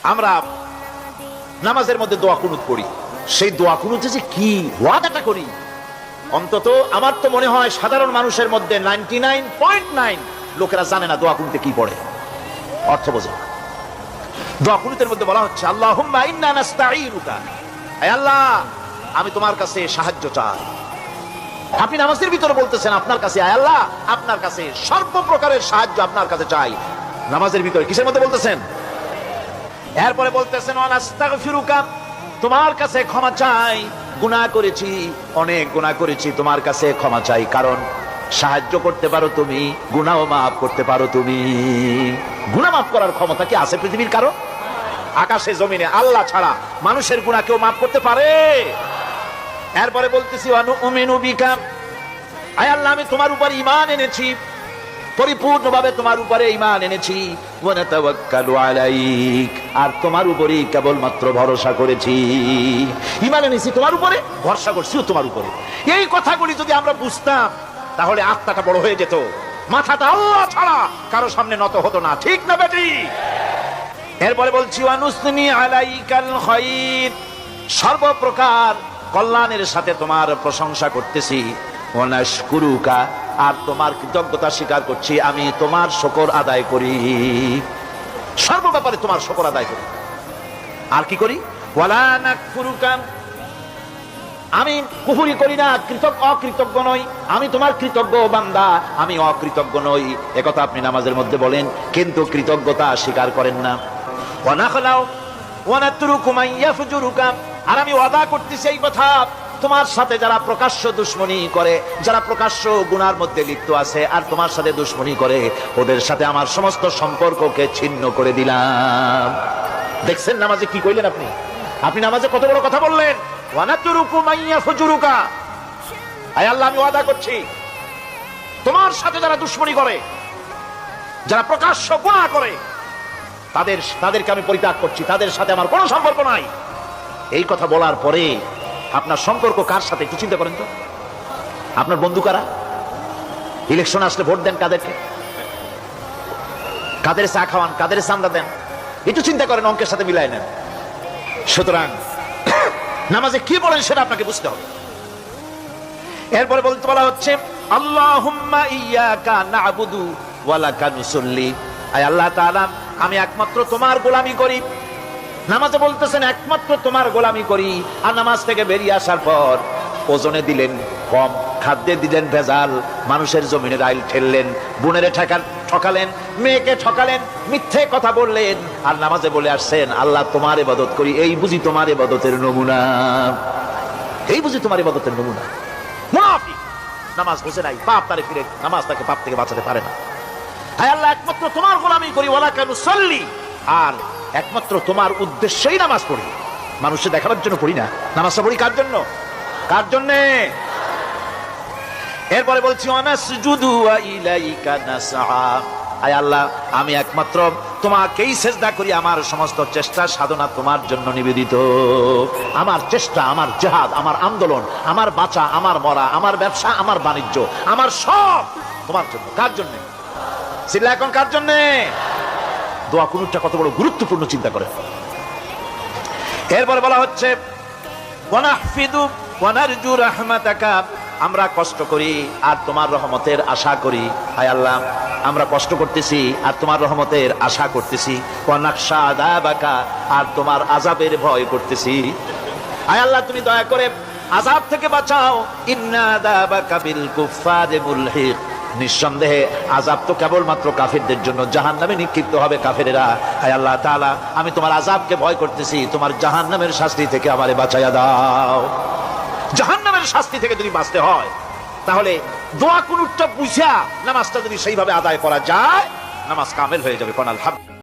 আমরা নামাজের মধ্যে দোয়া কুনুত পড়ি, সেই দোয়া কুনুতে যে কি ওয়াদাটা করি, অন্তত আমার তো মনে হয় সাধারণ মানুষের মধ্যে 99.9 লোকেরা জানে না দোয়া কুনুতে কি পড়ে, অর্থ বোঝে। দোয়া কুনুতের মধ্যে বলা হচ্ছে আল্লাহুম্মা ইন্না নাস্তাঈনুকা, হে আল্লাহ আমি তোমার কাছে সাহায্য চাই। আপনি নামাজের ভিতরে বলতেছেন আপনার কাছে, হে আল্লাহ আপনার কাছে সর্বপ্রকারের সাহায্য আপনার কাছে চাই। নামাজের ভিতরে কিসের মধ্যে বলতেছেন? এরপরে বলতেছেন ওয়া নাস্তাগফিরুকা, তোমার কাছে ক্ষমা চাই, গুনাহ করেছি, অনেক গুনাহ করেছি, তোমার কাছে ক্ষমা চাই, কারণ সাহায্য করতে পারো তুমি, গুনাহও মাফ করতে পারো তুমি। গুনাহ মাফ করার ক্ষমতা কি আছে পৃথিবীর কারো? আকাশে জমিনে আল্লাহ ছাড়া মানুষের গুনাহ কেউ মাফ করতে পারে? এরপরে বলতেছি ওয়া নুমিনু বিকা, আয় আল্লাহ আমি তোমার উপর ঈমান এনেছি, পরিপূর্ণভাবে তোমার উপরে ঈমান এনেছি। ওয়া নাতাওয়াক্কালু আলাইক, আর তোমার উপরেই কেবলমাত্র ভরসা করেছি। ঈমান এনেছি তোমার উপরে, ভরসা করছিও তোমার উপরে। এই কথাগুলি যদি আমরা বুঝতাম তাহলে আত্মাটা বড় হয়ে যেত, মাথাটা আল্লাহ ছাড়া কারো সামনে নত হতো না, ঠিক না বেটি? এরপরে বলছি ওয়া নুসনি আলাইকাল খায়র, সর্বপ্রকার কল্যাণের সাথে তোমার প্রশংসা করতেছি। ওয়া নাশকুরুকা, আর তোমার কৃতজ্ঞতা স্বীকার করছি, আমি তোমার শুকর আদায় করি, সর্ব ব্যাপারে তোমার শুকর আদায় করি। আর কি করি? ওয়ালা নাকফুরুকা, আমি কুফরি করি না, অকৃতজ্ঞ নই, আমি তোমার কৃতজ্ঞ বান্দা, আমি অকৃতজ্ঞ নই, একথা আপনি নামাজের মধ্যে বলেন, কিন্তু কৃতজ্ঞতা স্বীকার করেন না। ওয়া নাখলাউ ওয়া নাতরুকু মান ইয়াফজুরুকা, আর আমি ওয়াদা করতেছি এই কথা, তোমার সাথে যারা প্রকাশ্য দুশমনী করে, যারা প্রকাশ্য গুনার মধ্যে লিপ্ত আছে আর তোমার সাথে দুশমনী করে, ওদের সাথে আমার সমস্ত সম্পর্ককে ছিন্ন করে দিলাম। দেখছেন নামাজে কি কইলেন আপনি? আপনি নামাজে কত বড় কথা বললেন, ওয়া নাতরুকু মান ইয়াফজুরুকা, আয় আল্লাহ আমি ওয়াদা করছি তোমার সাথে যারা দুশমনী করে, যারা প্রকাশ্য গুনাহ করে, তাদেরকে আমি পরিত্যাগ করছি, তাদের সাথে আমার কোনো সম্পর্ক নাই। এই কথা বলার পরে আপনার সম্পর্ক কার সাথে একটু চিন্তা করেন তো। আপনার বন্ধু কারা? ইলেকশন আসলে ভোট দেন কাদেরকে? কাদের চা খাওয়ান, কাদের চান্দা দেন? একটু চিন্তা করেন, অঙ্কের সাথে মিলাই নেন। সুতরাং নামাজে কি বলেন সেটা আপনাকে বুঝতে হবে। এরপরে বলতে বলা হচ্ছে আল্লাহুম্মা ইয়্যাকা না'বুদু ওয়া লাকা নুসাল্লি, আয় আল্লাহ তাআলা আমি একমাত্র তোমার গোলামি করি। নামাজে বলতেছেন একমাত্র তোমার গোলামি করি, আর নামাজ থেকে বেরিয়ে আসার পর ওজনে দিলেন কম, খাদ্যে দিলেন ভেজাল, মানুষের জমিনের আইল ঠেললেন, বোনেরে ঠকালেন, মেয়েকে ঠকালেন, মিথ্যে কথা বললেন, আর নামাজে বলে আসছেন আল্লাহ তোমার ইবাদত করি। এই বুঝি তোমার ইবাদতের নমুনা? এই বুঝি তোমার ইবাদতের নমুনা? মুনাফিক নামাজ বুঝে নাই, পাপ তারে ফিরে, নামাজ তাকে পাপ থেকে বাঁচাতে পারে না। হায় আল্লাহ একমাত্র তোমার গোলামি করি, ওয়া লাকা নুসাল্লি, আর একমাত্র তোমার উদ্দেশ্যেই নামাজ পড়ি, মানুষকে দেখানোর জন্য পড়ি না। নামাজটা পড়ি কার জন্য? কার জন্য? এরপরে বলছি ওয়া নাসজুদু ওয়া ইলাইকা নাসআ, আয় আল্লাহ আমি একমাত্র তোমাকেই সিজদা করি, আমার সমস্ত চেষ্টা সাধনা তোমার জন্য নিবেদিত। আমার চেষ্টা, আমার জিহাদ, আমার আন্দোলন, আমার বাঁচা, আমার মরা, আমার ব্যবসা, আমার বাণিজ্য, আমার সব তোমার জন্য। কার জন্য? সিল্লা এখন কার জন্য? দোয়া কুনুতটা কত বড় গুরুত্বপূর্ণ চিন্তা করেন। এরপরে বলা হচ্ছে ওয়া নাহফিদু ওয়া নারজু রাহমাতাকা, আমরা কষ্ট করি আর তোমার রহমতের আশা করি। হায় আল্লাহ আমরা কষ্ট করতেছি আর তোমার রহমতের আশা করতেছি। ওয়া নাখশা আযাবাকা, আর তোমার আযাবের ভয় করতেছি। হায় আল্লাহ তুমি দয়া করে আযাব থেকে বাঁচাও। ইন্না আযাবাকা বিল কুফফারি মুলহিক, নিঃসন্দেহে আযাব তো কেবলমাত্র কাফেরদের জন্য, জাহান্নামে নিক্ষিপ্ত হবে কাফেরেরা। হায় আল্লাহ তাআলা আমি তোমার আযাবকে ভয় করতেছি, তোমার জাহান্নামের শাস্তি থেকে আমারে বাঁচাইয়া দাও। জাহান্নামের শাস্তি থেকে যদি বাঁচতে হয় তাহলে দোয়া কুনুতটা বুঝা নামাজটা যদি সেইভাবে আদায় করা যায়, নামাজ কামেল হয়ে যাবে। কোন আলহামদুলিল্লাহ।